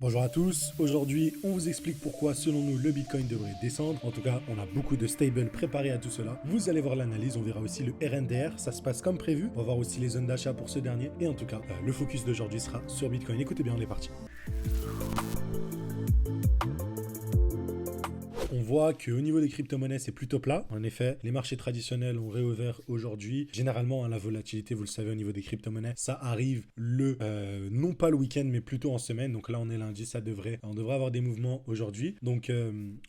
Bonjour à tous, aujourd'hui on vous explique pourquoi selon nous le Bitcoin devrait descendre. En tout cas on a beaucoup de stables préparés à tout cela. Vous allez voir l'analyse, on verra aussi le RNDR, ça se passe comme prévu. On va voir aussi les zones d'achat pour ce dernier. Et en tout cas le focus d'aujourd'hui sera sur Bitcoin. Écoutez bien, on est parti. On voit qu'au niveau des crypto-monnaies, c'est plutôt plat. En effet, les marchés traditionnels ont réouvert aujourd'hui. Généralement, la volatilité, vous le savez, au niveau des crypto-monnaies, ça arrive non pas le week-end, mais plutôt en semaine. Donc là, on est lundi, on devrait avoir des mouvements aujourd'hui. Donc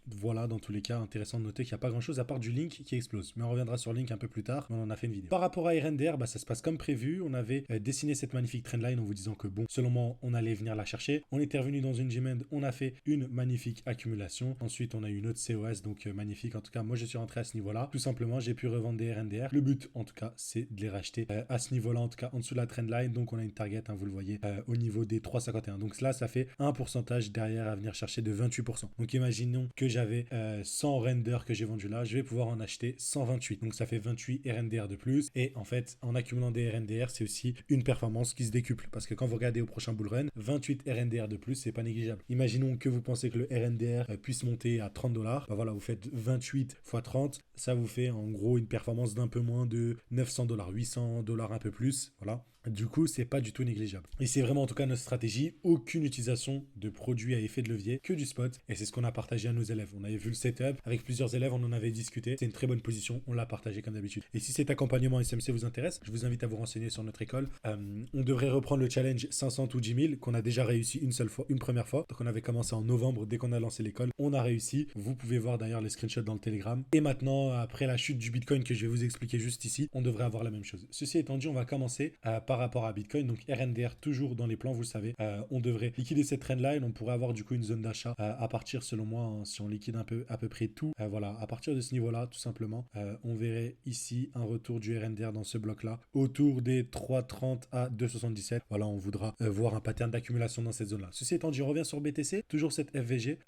voilà, dans tous les cas, intéressant de noter qu'il n'y a pas grand-chose à part du Link qui explose. Mais on reviendra sur Link un peu plus tard. On en a fait une vidéo. Par rapport à RNDR, ça se passe comme prévu. On avait dessiné cette magnifique trendline en vous disant que bon, selon moi, on allait venir la chercher. On était revenu dans une Gmend, on a fait une magnifique accumulation. Ensuite, on a eu une autre COS, donc magnifique. En tout cas, moi, je suis rentré à ce niveau-là. Tout simplement, j'ai pu revendre des RNDR. Le but, en tout cas, c'est de les racheter à ce niveau-là, en tout cas, en dessous de la trendline. Donc, on a une target, vous le voyez, au niveau des 3,51. Donc, là, ça fait un pourcentage derrière à venir chercher de 28%. Donc, imaginons que j'avais 100 render que j'ai vendu là. Je vais pouvoir en acheter 128. Donc, ça fait 28 RNDR de plus. Et en fait, en accumulant des RNDR, c'est aussi une performance qui se décuple. Parce que quand vous regardez au prochain bull run, 28 RNDR de plus, c'est pas négligeable. Imaginons que vous pensez que le RNDR puisse monter à $30. Voilà, vous faites 28 x 30, ça vous fait en gros une performance d'un peu moins de $900, $800 un peu plus, voilà. Du coup, c'est pas du tout négligeable. Et c'est vraiment en tout cas notre stratégie, aucune utilisation de produits à effet de levier, que du spot. Et c'est ce qu'on a partagé à nos élèves. On avait vu le setup, avec plusieurs élèves, on en avait discuté. C'est une très bonne position, on l'a partagé comme d'habitude. Et si cet accompagnement SMC vous intéresse, je vous invite à vous renseigner sur notre école. On devrait reprendre le challenge 500 ou 10 000 qu'on a déjà réussi une première fois. Donc on avait commencé en novembre, dès qu'on a lancé l'école, on a réussi. Vous pouvez voir d'ailleurs les screenshots dans le Telegram. Et maintenant, après la chute du Bitcoin que je vais vous expliquer juste ici, on devrait avoir la même chose. Ceci étant dit, on va commencer par rapport à Bitcoin. Donc RNDR toujours dans les plans, vous le savez. On devrait liquider cette trendline. On pourrait avoir du coup une zone d'achat à partir, selon moi, hein, si on liquide à peu près tout. Voilà, à partir de ce niveau-là, tout simplement, on verrait ici un retour du RNDR dans ce bloc-là, autour des 3,30 à 2,77. Voilà, on voudra voir un pattern d'accumulation dans cette zone-là. Ceci étant dit, on revient sur BTC, toujours cette FVG.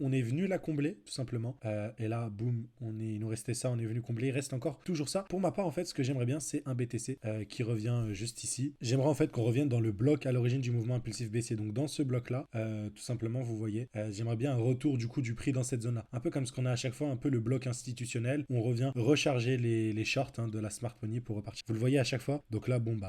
On est venu la combler, tout simplement. Et là, boum, il nous restait ça, on est venu combler. Il reste encore toujours ça. Pour ma part, en fait, ce que j'aimerais bien, c'est un BTC qui revient juste ici. J'aimerais en fait qu'on revienne dans le bloc à l'origine du mouvement impulsif baissier. Donc dans ce bloc-là, tout simplement, vous voyez, j'aimerais bien un retour du coup du prix dans cette zone-là. Un peu comme ce qu'on a à chaque fois, un peu le bloc institutionnel. On revient recharger les shorts de la Smart Money pour repartir. Vous le voyez à chaque fois. Donc là, bon,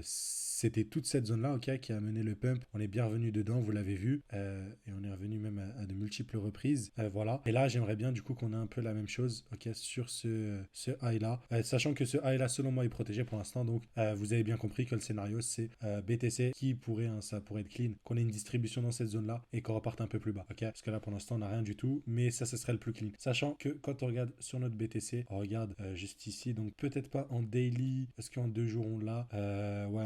c'était toute cette zone-là, ok, qui a mené le pump. On est bien revenu dedans, vous l'avez vu. Et on est revenu même à de multiples reprises. Voilà. Et là, j'aimerais bien du coup qu'on ait un peu la même chose, ok, sur ce high-là. Sachant que ce high-là, selon moi, est protégé pour l'instant. Donc, vous avez bien compris que le scénario, c'est BTC qui pourrait, ça pourrait être clean, qu'on ait une distribution dans cette zone-là et qu'on reparte un peu plus bas, ok. Parce que là, pour l'instant, on n'a rien du tout. Mais ça, ce serait le plus clean. Sachant que quand on regarde sur notre BTC, on regarde juste ici. Donc, peut-être pas en daily. Est-ce qu'en 2 jours, on l'a ouais,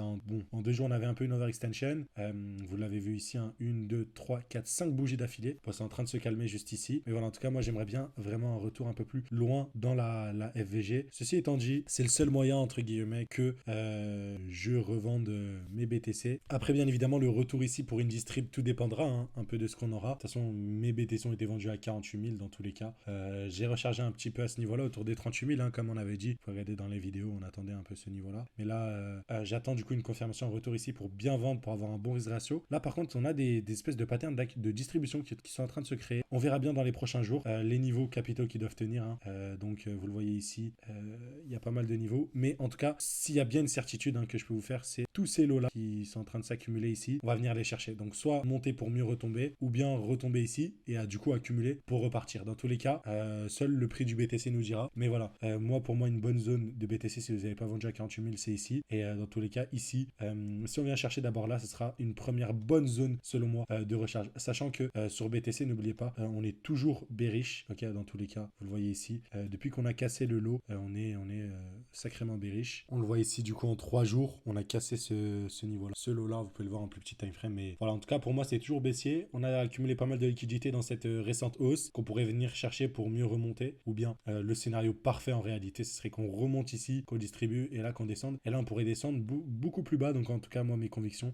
en 2 jours, on avait un peu une overextension. Vous l'avez vu ici, 1, 2, 3, 4, 5 bougies d'affilée. Bon, c'est en train de se calmer juste ici. Mais voilà, en tout cas, moi, j'aimerais bien vraiment un retour un peu plus loin dans la FVG. Ceci étant dit, c'est le seul moyen, entre guillemets, que je revende mes BTC. Après, bien évidemment, le retour ici pour une distrib, tout dépendra un peu de ce qu'on aura. De toute façon, mes BTC ont été vendus à 48 000 dans tous les cas. J'ai rechargé un petit peu à ce niveau-là, autour des 38 000, comme on avait dit. Vous pouvez regarder dans les vidéos, on attendait un peu ce niveau-là. Mais là, j'attends du coup une confirmation en retour ici pour bien vendre, pour avoir un bon risk ratio. Là, par contre, on a des espèces de patterns de distribution qui sont en train de se créer. On verra bien dans les prochains jours les niveaux capitaux qui doivent tenir. Donc, vous le voyez ici, il y a pas mal de niveaux. Mais en tout cas, s'il y a bien une certitude que je peux vous faire, c'est tous ces lots-là qui sont en train de s'accumuler ici. On va venir les chercher. Donc, soit monter pour mieux retomber, ou bien retomber ici et du coup accumuler pour repartir. Dans tous les cas, seul le prix du BTC nous dira. Mais voilà, pour moi, une bonne zone de BTC, si vous n'avez pas vendu à 48 000, c'est ici. Et dans tous les cas, ici, si on vient chercher d'abord là, ce sera une première bonne zone, selon moi, de recharge. Sachant que sur BTC, n'oubliez pas, on est toujours bearish, ok, dans tous les cas. Vous le voyez ici. Depuis qu'on a cassé le lot, on est sacrément bearish. On le voit ici, du coup, en 3 jours, on a cassé ce niveau-là. Ce lot-là, vous pouvez le voir en plus petit time frame. Mais voilà, en tout cas, pour moi, c'est toujours baissier. On a accumulé pas mal de liquidités dans cette récente hausse qu'on pourrait venir chercher pour mieux remonter. Ou bien, le scénario parfait en réalité, ce serait qu'on remonte ici, qu'on distribue et là qu'on descende. Et là, on pourrait descendre beaucoup plus bas voilà donc en tout cas moi mes convictions,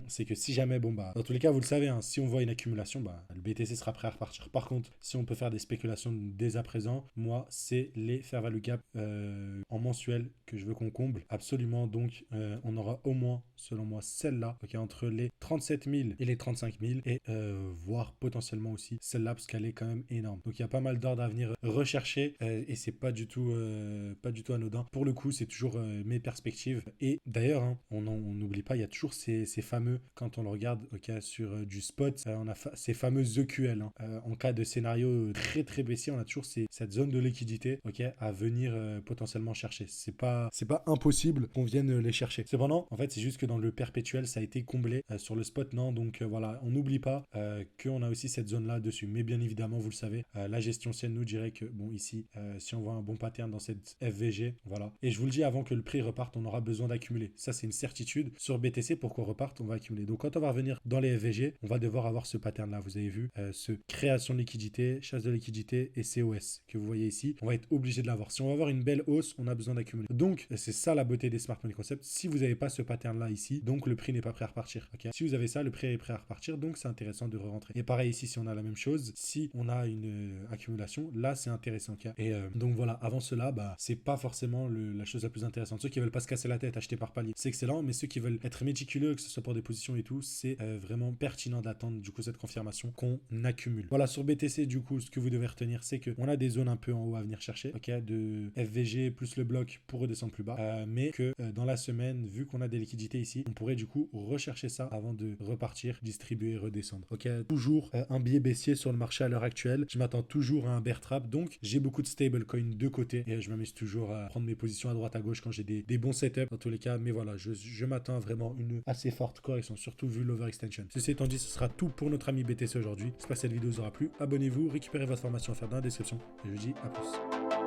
c'est que si jamais, bon bah dans tous les cas vous le savez, hein, si on voit une accumulation, bah le BTC sera prêt à repartir. Par contre, si on peut faire des spéculations dès à présent, moi c'est les fair value gap en mensuel que je veux qu'on comble absolument. Donc on aura au moins, selon moi, celle-là, ok, entre les 37 000 et les 35 000, et voire potentiellement aussi celle-là parce qu'elle est quand même énorme. Donc il y a pas mal d'ordres à venir rechercher et c'est pas du tout anodin. Pour le coup, c'est toujours mes perspectives. Et d'ailleurs, hein, on n'oublie pas, il y a toujours ces fameux, quand on le regarde, ok, sur du spot, on a ces fameux EQL. Hein. En cas de scénario très très baissier, on a toujours cette zone de liquidité, ok, à venir potentiellement chercher. C'est pas impossible qu'on vienne les chercher. Cependant, en fait, c'est juste que dans le perpétuel, ça a été comblé sur le spot, non. Donc voilà, on n'oublie pas qu'on a aussi cette zone-là dessus. Mais bien évidemment, vous le savez, la gestion ciel nous dirait que, bon, ici, si on voit un bon pattern dans cette FVG, voilà. Et je vous le dis, avant que le prix reparte, on aura besoin d'accumuler. Ça, c'est une certitude. Sur BTC, pour qu'on reparte, on va accumuler. Donc quand on va revenir dans les FVG, on va devoir avoir ce pattern-là. Vous avez vu, ce création de liquidité, chasse de liquidité et COS que vous voyez ici. On va être obligé de l'avoir. Si on va avoir une belle hausse, on a besoin d'accumuler. Donc, c'est ça la beauté des Smart Money Concepts. Si vous n'avez pas ce pattern-là ici, donc le prix n'est pas prêt à repartir. Okay, si vous avez ça, le prix est prêt à repartir, donc c'est intéressant de re-rentrer. Et pareil ici, si on a la même chose, si on a une accumulation, là c'est intéressant. Okay, et donc voilà, avant cela, bah, c'est pas forcément la chose la plus intéressante. Ceux qui veulent pas se casser la tête, acheter par palier, c'est excellent, mais ceux qui veulent être méticuleux, que ce soit pour des positions et tout, c'est vraiment pertinent d'attendre du coup cette confirmation qu'on accumule. Voilà, sur BTC, du coup, ce que vous devez retenir, c'est qu'on a des zones un peu en haut à venir chercher, ok, de FVG plus le bloc pour redescendre plus bas, mais que dans la semaine, vu qu'on a des liquidités ici, on pourrait du coup rechercher ça avant de repartir, distribuer et redescendre. Ok, toujours un biais baissier sur le marché à l'heure actuelle. Je m'attends toujours à un bear trap, donc j'ai beaucoup de stablecoins de côté et je m'amuse toujours à prendre mes positions à droite à gauche quand j'ai des bons setups dans tous les cas. Mais voilà, je m'attends à vraiment une assez forte correction, surtout vu l'overextension. Ceci étant dit, ce sera tout pour notre ami BTC aujourd'hui. J'espère que cette vidéo vous aura plu. Abonnez-vous, récupérez votre formation à faire dans la description et je vous dis à plus.